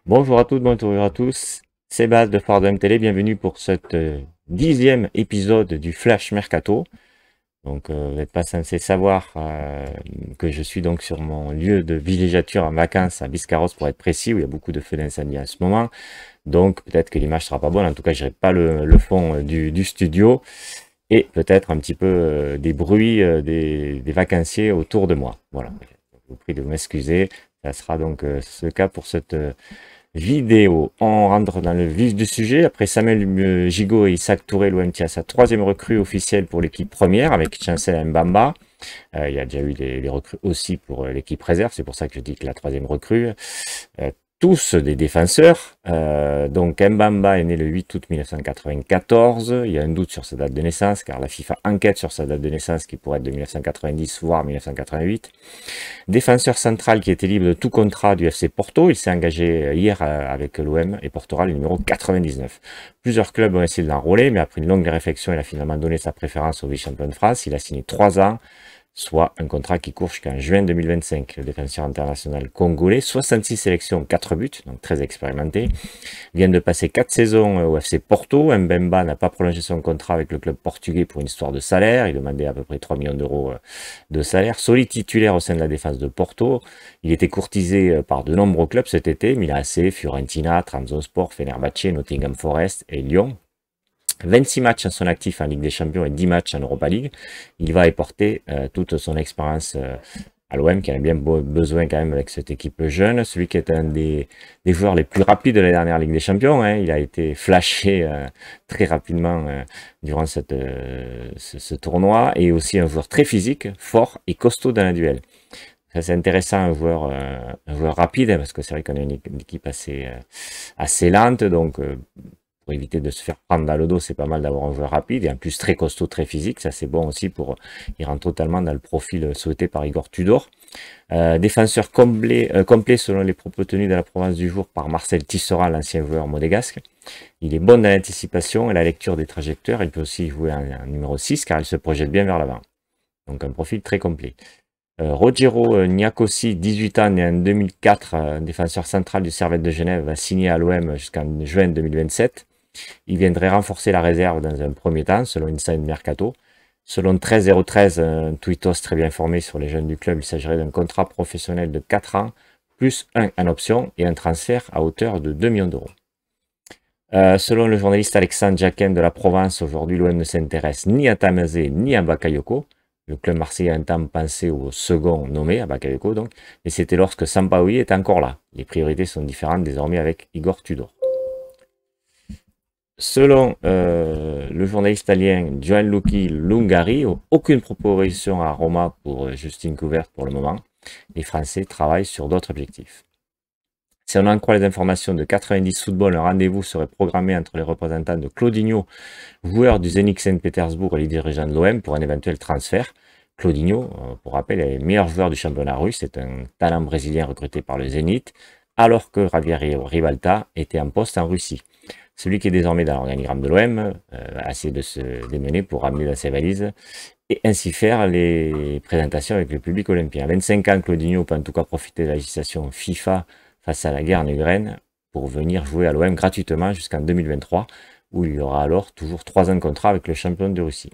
Bonjour à toutes, bonjour à tous, c'est Baz de Fordham Télé, bienvenue pour cette 10e épisode du Flash Mercato. Donc vous n'êtes pas censé savoir que je suis donc sur mon lieu de villégiature en vacances à Biscarrosse pour être précis, où il y a beaucoup de feux d'incendie en ce moment. Donc peut-être que l'image sera pas bonne, en tout cas je n'aurai pas le fond du studio et peut-être un petit peu des bruits des vacanciers autour de moi. Voilà, je vous prie de m'excuser, ça sera donc le cas pour cette vidéo. On rentre dans le vif du sujet. Après Samuel Gigot et Isaac Touré, l'OM tient sa troisième recrue officielle pour l'équipe première avec Chancel Mbamba. Il y a déjà eu les recrues aussi pour l'équipe réserve. C'est pour ça que je dis que la troisième recrue. Tous des défenseurs. Donc Mbamba est né le 8 août 1994. Il y a un doute sur sa date de naissance car la FIFA enquête sur sa date de naissance qui pourrait être de 1990 voire 1988. Défenseur central qui était libre de tout contrat du FC Porto, il s'est engagé hier avec l'OM et portera le numéro 99. Plusieurs clubs ont essayé de l'enrôler, mais après une longue réflexion, il a finalement donné sa préférence au vice-champion de France. Il a signé 3 ans, soit un contrat qui court jusqu'en juin 2025. Le défenseur international congolais, 66 sélections, 4 buts, donc très expérimenté, vient de passer 4 saisons au FC Porto. Mbemba n'a pas prolongé son contrat avec le club portugais pour une histoire de salaire. Il demandait à peu près 3 millions d'euros de salaire. Solide titulaire au sein de la défense de Porto. Il était courtisé par de nombreux clubs cet été. Milan AC, Fiorentina, Trabzonspor, Fenerbahçe, Nottingham Forest et Lyon. 26 matchs à son actif en Ligue des Champions et 10 matchs en Europa League. Il va apporter toute son expérience à l'OM qui en a bien besoin quand même avec cette équipe jeune. Celui qui est un des joueurs les plus rapides de la dernière Ligue des Champions. Hein. Il a été flashé très rapidement durant ce tournoi. Et aussi un joueur très physique, fort et costaud dans la duel. C'est intéressant, un joueur rapide, hein, parce que c'est vrai qu'on a une équipe assez lente. Donc pour éviter de se faire prendre dans le dos, c'est pas mal d'avoir un joueur rapide et en plus très costaud, très physique. Ça, c'est bon aussi pour. Il rentre totalement dans le profil souhaité par Igor Tudor. Défenseur complet selon les propos tenus dans la province du jour par Marcel Tisserand, l'ancien joueur monégasque. Il est bon dans l'anticipation et la lecture des trajectoires. Il peut aussi jouer en numéro 6 car il se projette bien vers l'avant. Donc un profil très complet. Rogero Niakosi, 18 ans, né en 2004, défenseur central du Servette de Genève, va signer à l'OM jusqu'en juin 2027. Il viendrait renforcer la réserve dans un premier temps, selon Inside Mercato. Selon 13013, un tweetos très bien informé sur les jeunes du club, il s'agirait d'un contrat professionnel de 4 ans, plus un en option et un transfert à hauteur de 2 millions d'euros. Selon le journaliste Alexandre Jacquin de la Provence, aujourd'hui l'OM ne s'intéresse ni à Tamazé ni à Bakayoko. Le club marseillais a un temps pensé au second nommé, à Bakayoko donc, mais c'était lorsque Sampaoli est encore là. Les priorités sont différentes désormais avec Igor Tudor. Selon le journaliste italien Gianluca Lungari, aucune proposition à Roma pour Justin Kluivert pour le moment. Les Français travaillent sur d'autres objectifs. Si on en croit les informations de 90 Football, un rendez-vous serait programmé entre les représentants de Claudinho, joueur du Zenit Saint-Pétersbourg et les dirigeants de l'OM pour un éventuel transfert. Claudinho, pour rappel, est le meilleur joueur du championnat russe, c'est un talent brésilien recruté par le Zenit, alors que Javier Ribalta était en poste en Russie. Celui qui est désormais dans l'organigramme de l'OM a essayé de se démener pour ramener dans ses valises et ainsi faire les présentations avec le public olympien. À 25 ans, Claudinho peut en tout cas profiter de la législation FIFA face à la guerre en Ukraine pour venir jouer à l'OM gratuitement jusqu'en 2023, où il y aura alors toujours 3 ans de contrat avec le champion de Russie.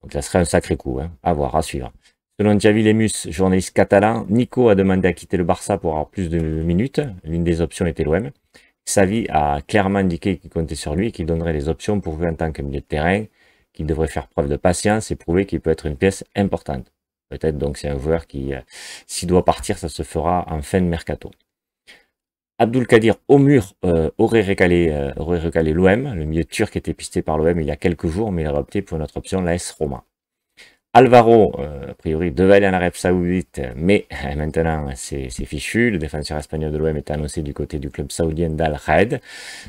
Donc ça serait un sacré coup, hein, à voir, à suivre. Selon Xavi Lemus, journaliste catalan, Nico a demandé à quitter le Barça pour avoir plus de minutes. L'une des options était l'OM. Xavi a clairement indiqué qu'il comptait sur lui et qu'il donnerait les options pour jouer en tant que milieu de terrain, qu'il devrait faire preuve de patience et prouver qu'il peut être une pièce importante. Peut-être donc c'est un joueur qui, s'il doit partir, ça se fera en fin de mercato. Abdulkadir Ömür aurait recalé l'OM. Le milieu turc était pisté par l'OM il y a quelques jours, mais il a opté pour notre option, l'AS Roma. Alvaro, a priori, devait aller en Arabie Saoudite, mais maintenant c'est fichu. Le défenseur espagnol de l'OM est annoncé du côté du club saoudien d'Al Raed.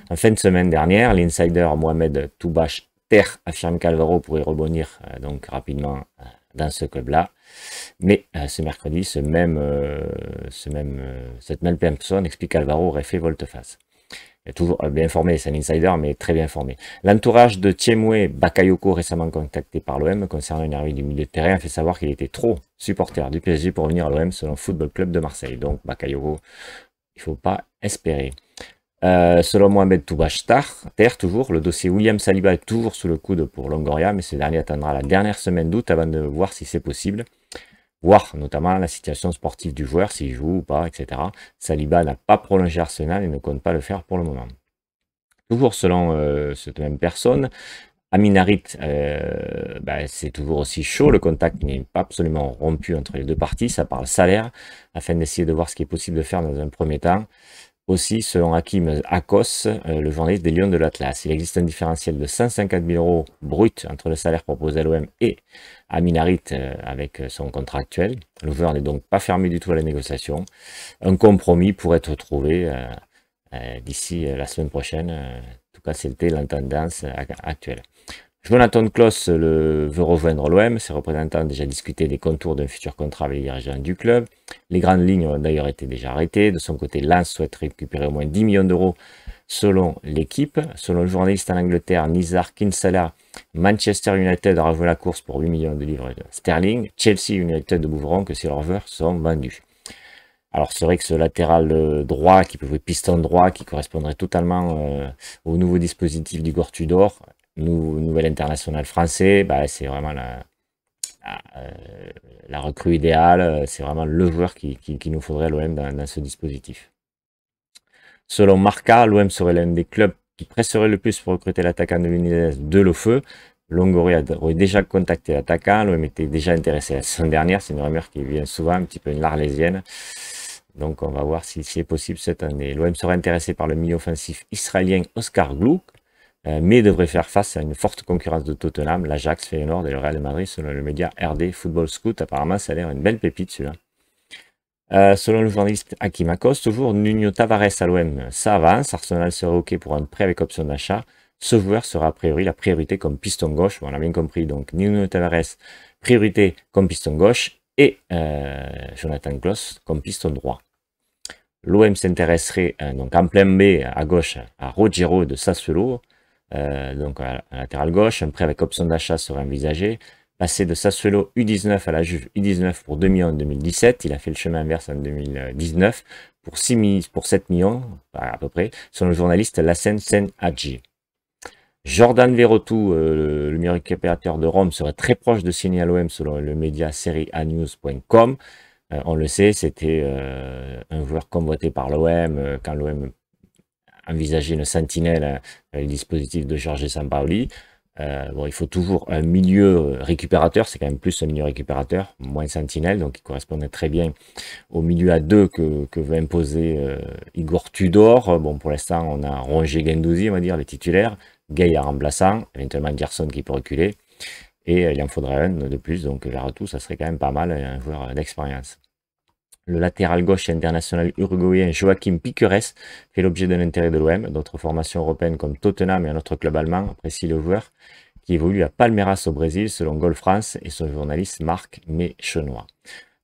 En fin de semaine dernière, l'insider Mohamed Toubache Ter affirme qu'Alvaro pourrait rebondir donc rapidement dans ce club-là. Mais ce mercredi, cette même personne explique qu'Alvaro aurait fait volte-face. Il est toujours bien informé, c'est un insider, mais très bien informé. L'entourage de Thiemoué Bakayoko, récemment contacté par l'OM concernant une arrivée du milieu de terrain, a fait savoir qu'il était trop supporter du PSG pour venir à l'OM selon Football Club de Marseille. Donc Bakayoko il faut pas espérer. Selon Mohamed Terre, toujours, le dossier William Saliba est toujours sous le coude pour Longoria, mais ce dernier attendra la dernière semaine d'août avant de voir si c'est possible. Voir notamment la situation sportive du joueur, s'il joue ou pas, etc. Saliba n'a pas prolongé Arsenal et ne compte pas le faire pour le moment. Toujours selon cette même personne, Amin Harit, c'est toujours aussi chaud, le contact n'est pas absolument rompu entre les deux parties, ça parle salaire, afin d'essayer de voir ce qui est possible de faire dans un premier temps. Aussi, selon Hakim Akos, le journaliste des Lions de l'Atlas, il existe un différentiel de 150 000 euros brut entre le salaire proposé à l'OM et Amin Harit avec son contrat actuel. Le joueur n'est donc pas fermé du tout à la négociation. Un compromis pourrait être trouvé d'ici la semaine prochaine. En tout cas, c'était la tendance actuelle. Jonathan Klaus veut rejoindre l'OM. Ses représentants ont déjà discuté des contours d'un futur contrat avec les dirigeants du club. Les grandes lignes ont d'ailleurs été déjà arrêtées. De son côté, Lens souhaite récupérer au moins 10 millions d'euros selon l'équipe. Selon le journaliste en Angleterre, Nizar Kinsella, Manchester United a rejoint la course pour 8 millions de livres sterling. Chelsea United bougeront que si leurs joueurs sont vendus. Alors c'est vrai que ce latéral droit qui peut jouer piston droit, qui correspondrait totalement au nouveau dispositif d'Igor Tudor, nouvel international français, c'est vraiment la recrue idéale, c'est vraiment le joueur qu'il nous faudrait à l'OM dans ce dispositif. Selon Marca, l'OM serait l'un des clubs qui presserait le plus pour recruter l'attaquant de l'Udinese de Lofeu. Longoria aurait déjà contacté l'attaquant, l'OM était déjà intéressé la saison dernière, c'est une rumeur qui vient souvent, un petit peu une l'arlésienne. Donc on va voir si c'est possible cette année. L'OM serait intéressé par le milieu offensif israélien Oscar Gluck, mais devrait faire face à une forte concurrence de Tottenham, l'Ajax, Feyenoord et le Real de Madrid, selon le média RD Football Scout. Apparemment, ça a l'air une belle pépite celui-là. Selon le journaliste Hakim Akos, toujours Nuno Tavares à l'OM, ça avance. Arsenal serait OK pour un prêt avec option d'achat. Ce joueur sera a priori la priorité comme piston gauche. Bon, on a bien compris, donc Nuno Tavares, priorité comme piston gauche, et Jonathan Klaus comme piston droit. L'OM s'intéresserait donc en plein B à gauche à Rogero de Sassuolo, donc à latéral gauche. Un prêt avec option d'achat serait envisagé. Passer de Sassuolo U19 à la Juve U19 pour 2 millions en 2017. Il a fait le chemin inverse en 2019 pour 7 millions à peu près, selon le journaliste Lassen Sen Hadji. Jordan Verretou, le meilleur récupérateur de Rome, serait très proche de signer à l'OM selon le média serieanews.com. On le sait, c'était un joueur convoité par l'OM quand l'OM envisageait une sentinelle, le dispositif de Jorge Sampaoli. Bon, il faut toujours un milieu récupérateur, c'est quand même plus un milieu récupérateur, moins sentinelle, donc il correspondait très bien au milieu à deux que veut imposer Igor Tudor. Bon, pour l'instant, on a rongé Guendouzi, on va dire, les titulaires, Gay en remplaçant, éventuellement Gerson qui peut reculer, et il en faudrait un de plus, donc vers tout, ça serait quand même pas mal, un joueur d'expérience. Le latéral gauche international uruguayen Joaquim Piqueres fait l'objet d'un intérêt de l'OM. D'autres formations européennes comme Tottenham et un autre club allemand apprécient le joueur qui évolue à Palmeiras au Brésil selon Goal France et son journaliste Marc Méchenois.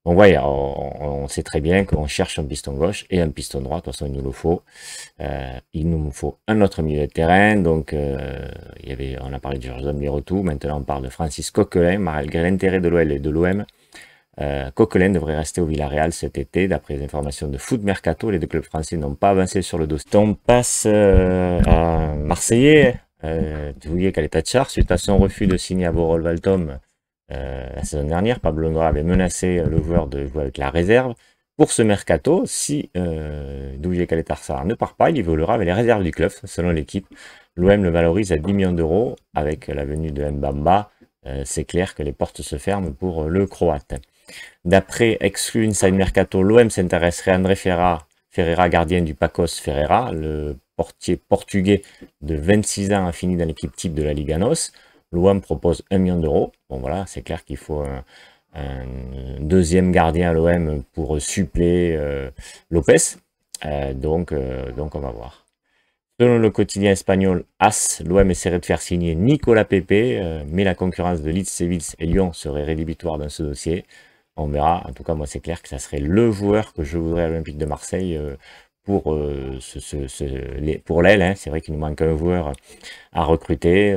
Donc voilà, on sait très bien qu'on cherche un piston gauche et un piston droit, de toute façon il nous le faut. Il nous faut un autre milieu de terrain, donc on a parlé de Jordan Verretou, maintenant on parle de Francis Coquelin, malgré l'intérêt de l'OL et de l'OM. Coquelin devrait rester au Villarreal cet été, d'après les informations de Foot Mercato. Les deux clubs français n'ont pas avancé sur le dossier. On passe à Marseillais, Douillet Caleta-Char, suite à son refus de signer à Borol-Valtom la saison dernière. Pablo Longoria avait menacé le joueur de jouer avec la réserve. Pour ce mercato, si Douillet Caleta-Char ne part pas, il évoluera avec les réserves du club, selon l'équipe. L'OM le valorise à 10 millions d'euros avec la venue de Mbamba. C'est clair que les portes se ferment pour le Croate. D'après Exclu Inside Mercato, l'OM s'intéresserait à André Ferreira, gardien du Pacos Ferreira. Le portier portugais de 26 ans a fini dans l'équipe type de la Liga NOS. L'OM propose 1 million d'euros. Bon voilà, c'est clair qu'il faut un deuxième gardien à l'OM pour suppléer Lopez. Donc on va voir. Selon le quotidien espagnol AS, l'OM essaierait de faire signer Nicolas Pepe, mais la concurrence de Leeds, Séville et Lyon serait rédhibitoire dans ce dossier. On verra. En tout cas, moi, c'est clair que ça serait le joueur que je voudrais à l'Olympique de Marseille pour l'aile. Hein. C'est vrai qu'il nous manque un joueur à recruter.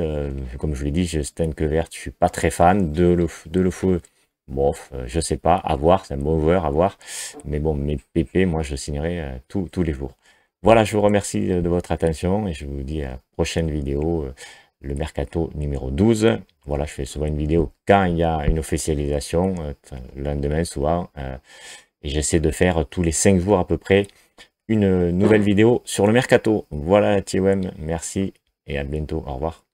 Comme je l'ai dit, Stein Kluivert, je suis pas très fan. De le feu. Bof, je sais pas, à voir, c'est un bon joueur, à voir. Mais bon, mes PP, moi, je signerai tous les jours. Voilà, je vous remercie de votre attention et je vous dis à la prochaine vidéo, le Mercato numéro 12. Voilà, je fais souvent une vidéo quand il y a une officialisation, le lendemain souvent. Et j'essaie de faire tous les 5 jours à peu près une nouvelle vidéo sur le Mercato. Voilà, TOM, merci et à bientôt, au revoir.